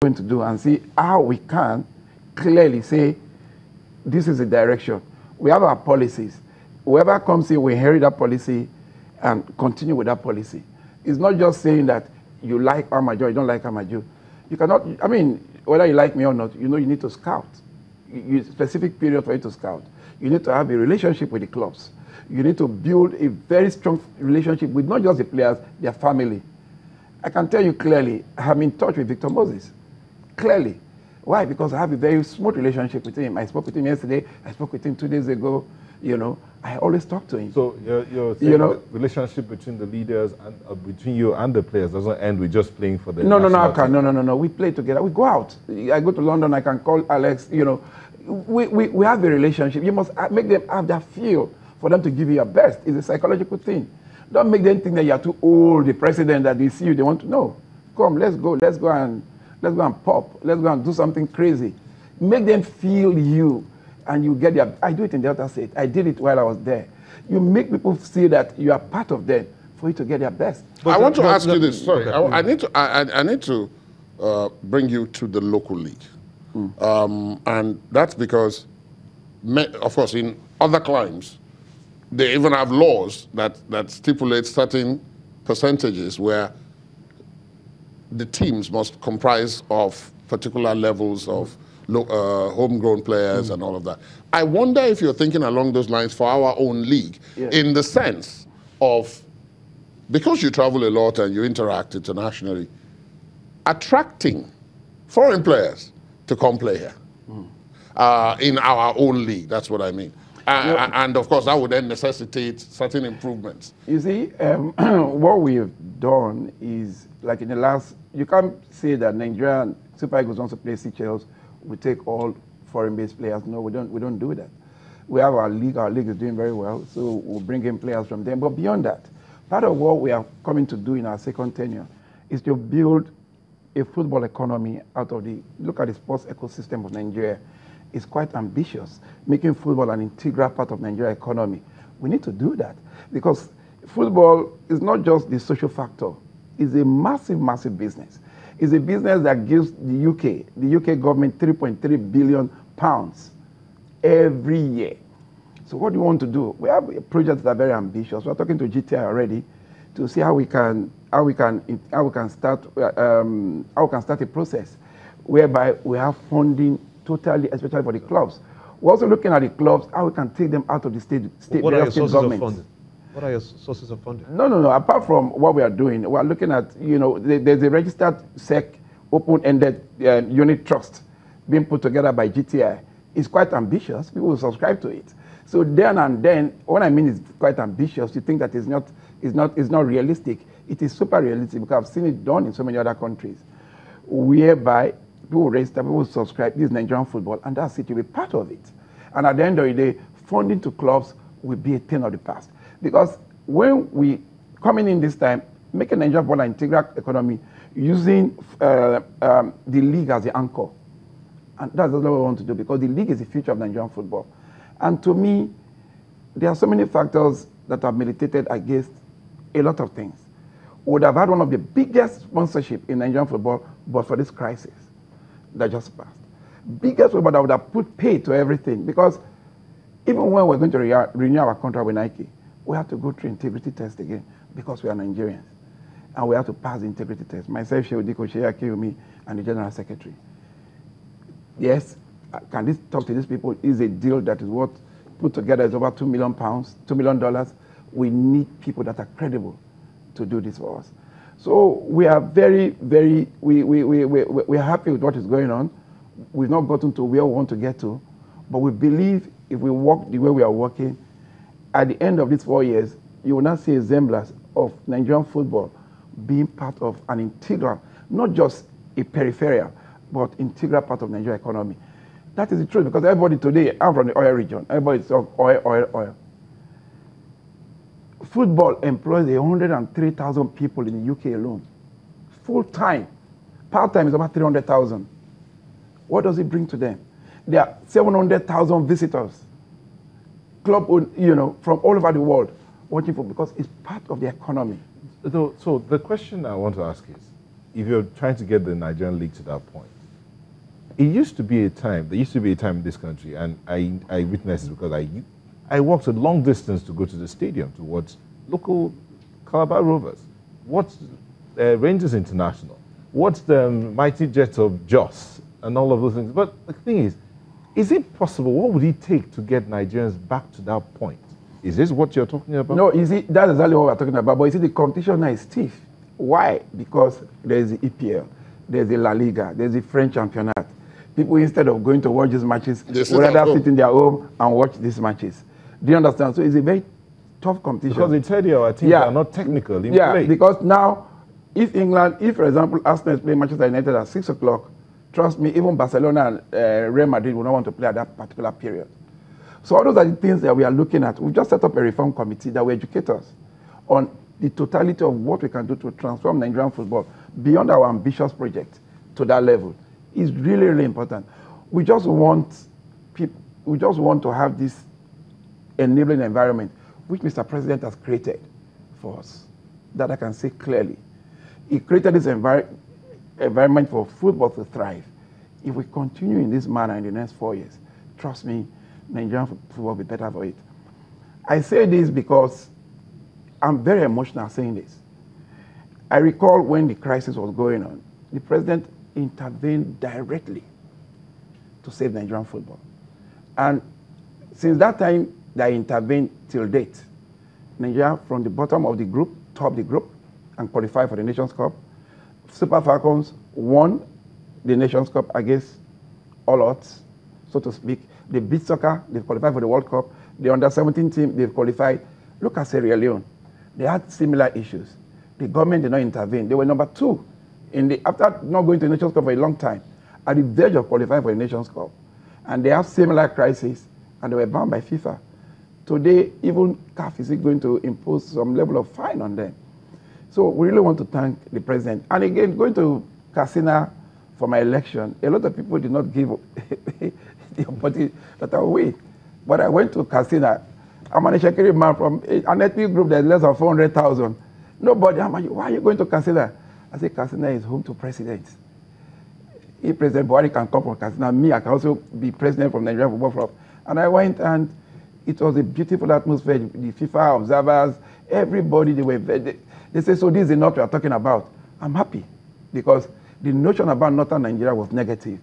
going to do and see how we can clearly say this is the direction. We have our policies. Whoever comes in, we inherit that policy and continue with that policy. It's not just saying that you like Amajo, you don't like Amajo. You cannot, I mean, whether you like me or not, you know you need to scout. Specific period for you to scout. You need to have a relationship with the clubs. You need to build a very strong relationship with not just the players, their family. I can tell you clearly, I'm in touch with Victor Moses. Clearly. Why? Because I have a very smooth relationship with him. I spoke with him yesterday. I spoke with him 2 days ago. You know, I always talk to him. So you're saying the relationship between the leaders and between you and the players doesn't end with just playing for the national team? No. We play together. We go out. I go to London. I can call Alex. You know, we have a relationship. You must make them have that feel for them to give you your best. It's a psychological thing. Don't make them think that you are too old. The president that they see you, they want to know. Come, let's go and pop. Let's go and do something crazy. Make them feel you, and you get their. I do it in the other state. I did it while I was there. You make people see that you are part of them for you to get their best. I want to ask you this. Sorry, I need to bring you to the local league, and that's because, of course, in other climes, they even have laws that stipulate certain percentages where the teams must comprise of particular levels of homegrown players and all of that. I wonder if you're thinking along those lines for our own league, in the sense of, because you travel a lot and you interact internationally, attracting foreign players to come play here in our own league. That's what I mean. And of course, that would then necessitate certain improvements. You see, what we've done is, like in the last, you can't say that Nigerian Super Eagles wants to play Seychelles, we take all foreign-based players. No, we don't do that. We have our league is doing very well, so we'll bring in players from them. But beyond that, part of what we are coming to do in our second tenure is to build a football economy out of look at the sports ecosystem of Nigeria. It's quite ambitious, making football an integral part of Nigeria's economy. We need to do that because football is not just the social factor. It's a massive, massive business. It's a business that gives the UK government £3.3 billion every year. So what do you want to do? We have projects that are very ambitious. We're talking to GTI already to see how we can start a process whereby we have funding totally, especially for the clubs. We're also looking at the clubs, how we can take them out of the state What are your sources of funding? What are your sources of funding? No. Apart from what we are doing, we are looking at, there's a registered SEC open-ended unit trust being put together by GTI. It's quite ambitious. People will subscribe to it. So then and then, what I mean is quite ambitious. You think that it's not realistic. It is super realistic because I've seen it done in so many other countries, whereby people will register, people will subscribe. This is Nigerian football, and that's it. You'll be part of it. And at the end of the day, funding to clubs will be a thing of the past. Because when we coming in this time, making Nigerian football an integral economy, using the league as the anchor, and that's what we want to do because the league is the future of Nigerian football. And to me, there are so many factors that have militated against a lot of things. We would have had one of the biggest sponsorship in Nigerian football, but for this crisis that just passed. Biggest football that would have put pay to everything because even when we're going to renew our contract with Nike, we have to go through integrity test again because we are Nigerians. And we have to pass the integrity test. Myself, Sheodiko, Sheya Kiyomi, and the General Secretary. Yes, can this talk to these people? Is a deal that is what put together is over £2 million, $2 million. We need people that are credible to do this for us. So we are very, very, we are happy with what is going on. We've not gotten to where we want to get to, but we believe if we work the way we are working, at the end of these 4 years, you will not see a semblance of Nigerian football being part of an integral, not just a peripheral, but integral part of Nigerian economy. That is the truth because everybody today, I'm from the oil region, everybody talks oil. Football employs 103,000 people in the UK alone. Full time. Part time is about 300,000. What does it bring to them? There are 700,000 visitors, club, from all over the world watching football because it's part of the economy. So the question I want to ask is, if you're trying to get the Nigerian league to that point, there used to be a time in this country, and I witnessed it because I walked a long distance to go to the stadium to watch local Calabar Rovers, watch Rangers International, watch the Mighty Jets of Jos, and all of those things. But the thing is it possible? What would it take to get Nigerians back to that point? Is this what you're talking about? No, that's exactly what we're talking about. But you see, the competition now is stiff. Why? Because there's the EPL, there's the La Liga, there's the French Championnat. People, instead of going to watch these matches, would rather sit in their home and watch these matches. Do you understand? So it's a very tough competition. Because in 30 our teams are not technical in play. Because now, if, for example, Arsenal is playing Manchester United at 6 o'clock, trust me, even Barcelona and Real Madrid will not want to play at that particular period. So all those are the things that we are looking at. We've just set up a reform committee that will educate us on the totality of what we can do to transform Nigerian football beyond our ambitious project to that level. It's really, really important. We just want to have this enabling environment which Mr. President has created for us, that I can say clearly. He created this environment for football to thrive. If we continue in this manner in the next 4 years, trust me, Nigerian football will be better for it. I say this because I'm very emotional saying this. I recall when the crisis was going on, the president intervened directly to save Nigerian football. And since that time that he intervened till date, Nigeria from the bottom of the group, topped the group, and qualified for the Nations Cup. Super Falcons won the Nations Cup against all odds, so to speak. They beat soccer, they've qualified for the World Cup. The under-17 team, they've qualified. Look at Sierra Leone. They had similar issues. The government did not intervene. They were number 2 after not going to the Nations Cup for a long time, at the verge of qualifying for the Nations Cup. And they have similar crises, and they were banned by FIFA. Today, even CAF is going to impose some level of fine on them. So we really want to thank the president. And again, going to Katsina for my election, a lot of people did not give the opportunity that I will win. But I went to Katsina. I'm an Ishakiri man from an ethnic group that's less than 400,000. Nobody, why are you going to Katsina? I said, Katsina is home to presidents. If President Buhari can come from Katsina, me, I can also be president from Nigeria Football Club. And I went, and it was a beautiful atmosphere. The FIFA observers, everybody, they say, so this is not what we're talking about. I'm happy because the notion about Northern Nigeria was negative.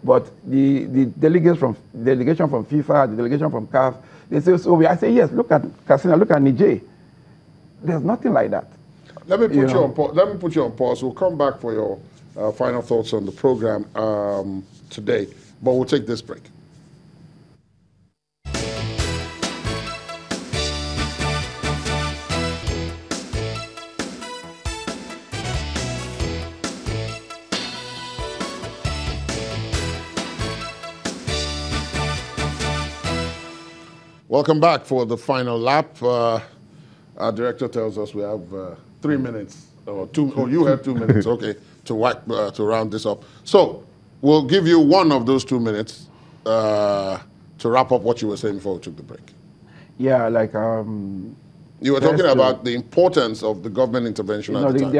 But the delegation from FIFA, the delegation from CAF, they say, so I say, yes, look at Katsina, look at Niger. There's nothing like that. Let me put you on pause. We'll come back for your final thoughts on the program today, but we'll take this break. Welcome back for the final lap. Our director tells us we have 3 minutes, or 2. Oh, you have 2 minutes, okay, to round this up. So we'll give you one of those 2 minutes to wrap up what you were saying before we took the break. Yeah, like you were talking about the importance of the government intervention at the time.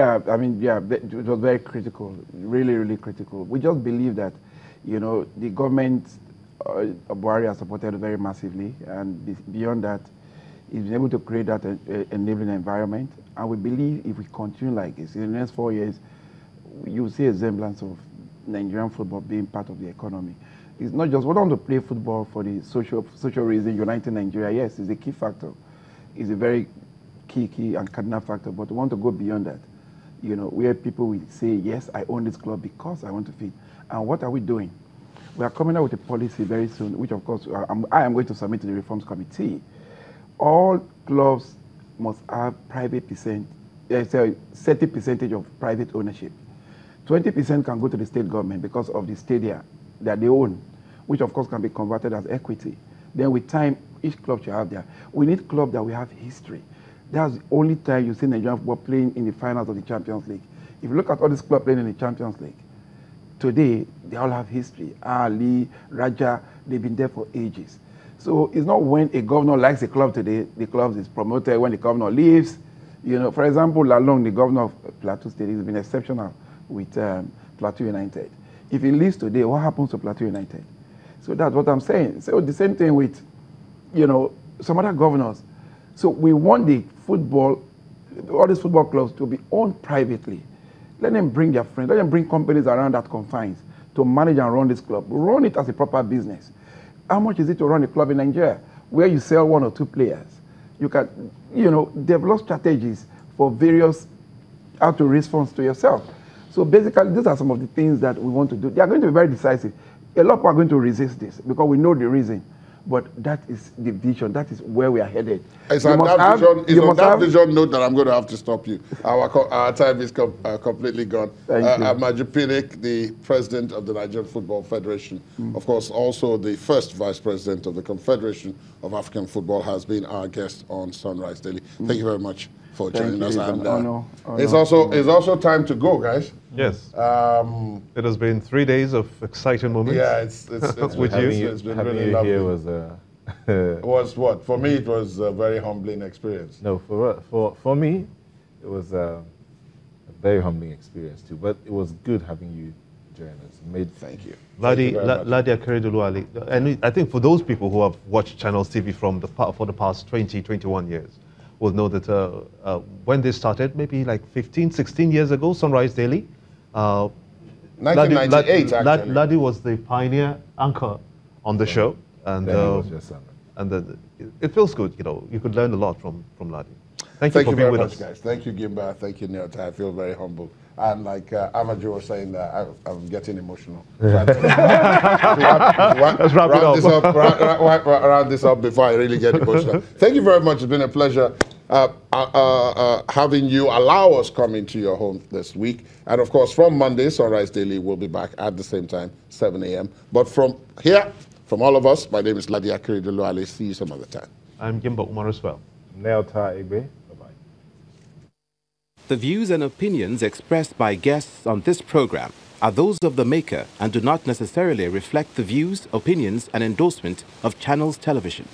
Yeah, it was very critical, really, really critical. We just believe that, the government. Buhari has supported very massively, and beyond that, he's been able to create that enabling environment. And we believe if we continue like this, in the next 4 years, you'll see a semblance of Nigerian football being part of the economy. It's not just, we don't want to play football for the social reason, uniting Nigeria. Yes, it's a key factor. It's a very key and cardinal factor, but we want to go beyond that. Where people will say, yes, I own this club because I want to feed. And what are we doing? We are coming out with a policy very soon, which of course I am going to submit to the reforms committee. All clubs must have certain percentage of private ownership. 20% can go to the state government because of the stadia that they own, which of course can be converted as equity. Then with time, each club should have that. We need clubs that we have history. That's the only time you see Nigerian football playing in the finals of the Champions League. If you look at all these clubs playing in the Champions League, today, they all have history. Ali, Raja, they've been there for ages. So it's not when a governor likes a club today, the club is promoted. When the governor leaves, for example, Lalong, the governor of Plateau State, has been exceptional with Plateau United. If he leaves today, what happens to Plateau United? So that's what I'm saying. So the same thing with, you know, some other governors. So we want the football, all these football clubs to be owned privately. Let them bring their friends, let them bring companies around that confines to manage and run this club. Run it as a proper business. How much is it to run a club in Nigeria where you sell 1 or 2 players? You can, you know, develop strategies for various, how to raise funds to yourself. So basically, these are some of the things that we want to do. They are going to be very decisive. A lot of people are going to resist this because we know the reason. But that is the vision. That is where we are headed. It's on that vision note that I'm going to have to stop you. Our time is completely gone. Thank you. Amaju Pinnick, the president of the Nigerian Football Federation, of course, also the first vice president of the Confederation of African Football, has been our guest on Sunrise Daily. Thank you very much for joining us. And it's also time to go, guys. Yes. It has been 3 days of exciting moments. Yeah, it's with you. It's been really lovely. Here was it was what? For me, it was a very humbling experience. No, for me, it was a very humbling experience too. But it was good having you join us. Thank you. Ladi Akeredolu, and I think for those people who have watched Channels TV for the past 20, 21 years, will know that when they started, maybe like 15, 16 years ago, Sunrise Daily. 1998, actually. Ladi was the pioneer anchor on the show. And, it feels good, you know. You could learn a lot from Ladi. Thank you for being with us. Guys. Thank you, Gimba. Thank you, Neota. I feel very humbled. And like Amaju was saying, that I'm getting emotional. Let's wrap it up. Round this up before I really get emotional. Thank you very much. It's been a pleasure having you allow us come into your home this week. And of course, from Monday, Sunrise Daily will be back at the same time, 7 a.m. But from here, from all of us, my name is Ladi Akeredolu. I'll see you some other time. I'm Gimba Umar as well. Neota Igbe. The views and opinions expressed by guests on this program are those of the maker and do not necessarily reflect the views, opinions, and endorsement of Channels Television.